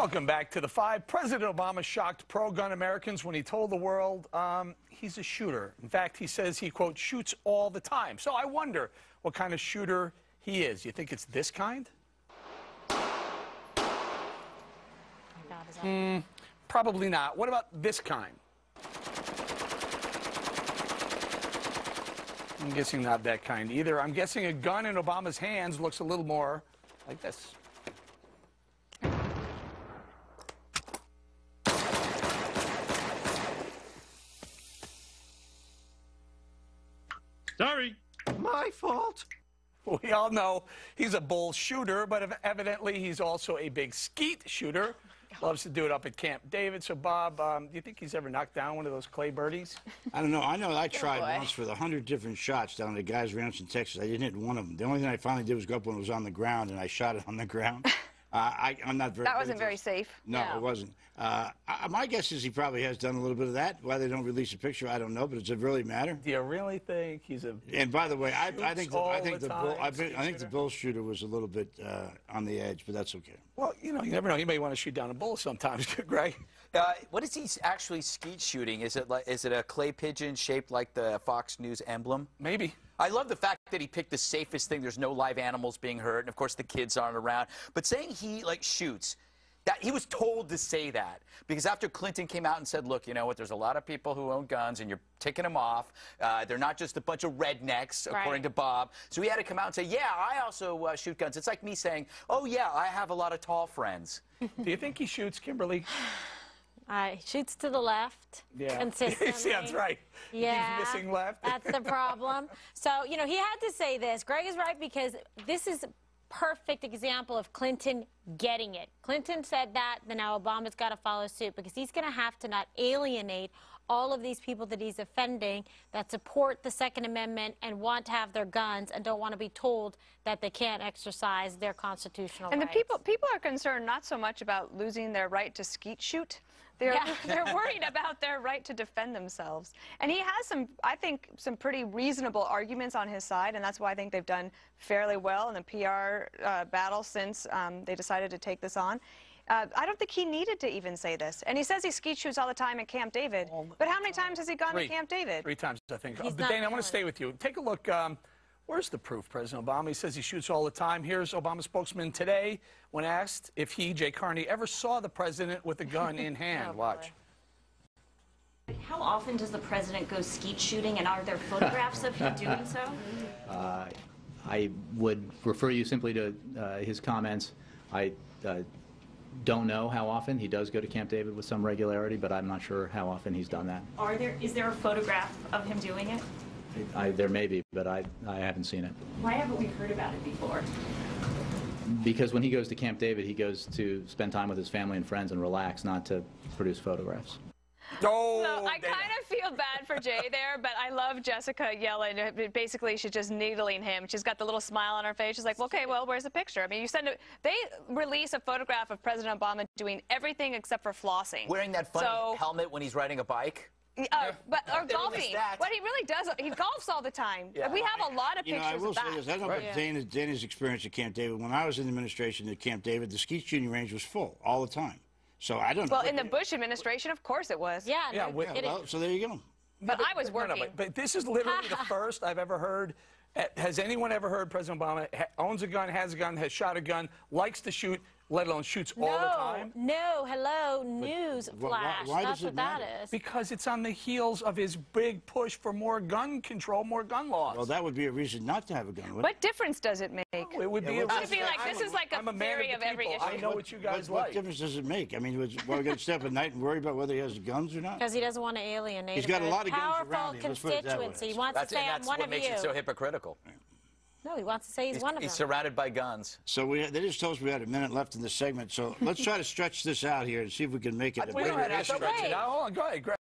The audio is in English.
Welcome back to The Five. President Obama shocked pro-gun Americans when he told the world he's a shooter. In fact, he says he, quote, shoots all the time. So I wonder what kind of shooter he is. You think it's this kind? Probably not. What about this kind? I'm guessing not that kind either. I'm guessing a gun in Obama's hands looks a little more like this. Sorry. My fault. We all know he's a bull shooter, but evidently he's also a big skeet shooter. Loves to do it up at Camp David. So, Bob, do you think he's ever knocked down one of those clay birdies? I don't know. I know I tried once with 100 different shots down at a guy's ranch in Texas. I didn't hit one of them. The only thing I finally did was go up when it was on the ground, and I shot it on the ground. I'm not very. That wasn't very safe. No, it wasn't. My guess is he probably has done a little bit of that. Why they don't release a picture, I don't know. But does it really matter? Do you really think he's a? And by the way, I think the bull shooter was a little bit on the edge, but that's okay. Well, you know, you never know. He may want to shoot down a bull sometimes, Greg. What is he actually skeet shooting? Is it a clay pigeon shaped like the Fox News emblem? Maybe. I love the fact that he picked the safest thing. There's no live animals being hurt, and of course the kids aren't around. But saying he shoots, that he was told to say that because after Clinton came out and said, look, you know what, there's a lot of people who own guns and you're ticking them off. They're not just a bunch of rednecks, according to Bob. So he had to come out and say, yeah, I also shoot guns. It's like me saying, oh, yeah, I have a lot of tall friends. Do you think he shoots, Kimberly? He shoots to the left consistently. See, that's right. Yeah, he's missing left. That's the problem. So, you know, he had to say this. Greg is right because this is a perfect example of Clinton getting it. Clinton said that, then now Obama's got to follow suit because he's going to have to not alienate all of these people that he's offending that support the Second Amendment and want to have their guns and don't want to be told that they can't exercise their constitutional rights. And the people are concerned not so much about losing their right to skeet shoot. They're worried about their right to defend themselves. And he has I think, some pretty reasonable arguments on his side, and that's why I think they've done fairly well in the PR battle since they decided to take this on. I don't think he needed to even say this. And he says he skeet shoots all the time at Camp David. But how many times has he gone to Camp David? 3 times, I think. But Dana, I want to stay with you. Take a look. Where's the proof, President Obama? He says he shoots all the time. Here's Obama spokesman today when asked if he, Jay Carney, ever saw the president with a gun in hand. Watch. How often does the president go skeet shooting, and are there photographs of him doing so? I would refer you simply to his comments. I don't know how often. He does go to Camp David with some regularity, but I'm not sure how often he's done that. Is there a photograph of him doing it? There may be, but I haven't seen it. Why haven't we heard about it before? Because when he goes to Camp David, he goes to spend time with his family and friends and relax, not to produce photographs. Oh, so I kind of feel bad for Jay there, but I love Jessica yelling. Basically, she's just needling him. She's got the little smile on her face. She's like, okay, well, where's the picture? I mean, they release a photograph of President Obama doing everything except for flossing. Wearing that funny helmet when he's riding a bike. Or golfing. What he really does, he golfs all the time. Yeah. We have a lot of pictures I will of that. say this. I don't know about Dana's experience at Camp David. When I was in the administration at Camp David, the skeet shooting range was full all the time. So I don't know. Well, in the Bush administration, of course it was. Yeah, well, so there you go. But I was working. No, but this is literally the first I've ever heard. Has anyone ever heard President Obama owns a gun, has a gun, has shot a gun, likes to shoot, let alone shoots all the time? No, hello, news flash. Why That's does it what matter? that is. Because it's on the heels of his big push for more gun control, more gun laws. Well, that would be a reason not to have a gun. What difference does it make? Oh, it would be this is like a theory of every issue. I know what you guys like. What difference does it make? I mean, we're going to stay up at night and worry about whether he has guns or not? Because he doesn't want to alienate He's got a lot of guns powerful around him. Let's put it that way. constituency. He wants to stay on one of you. That's what makes it so hypocritical. No, he wants to say he's one of them. He's surrounded by guns. So they just told us we had a minute left in this segment. So let's try to stretch this out here and see if we can make it. Wait a minute. Hold on. Go ahead, Greg.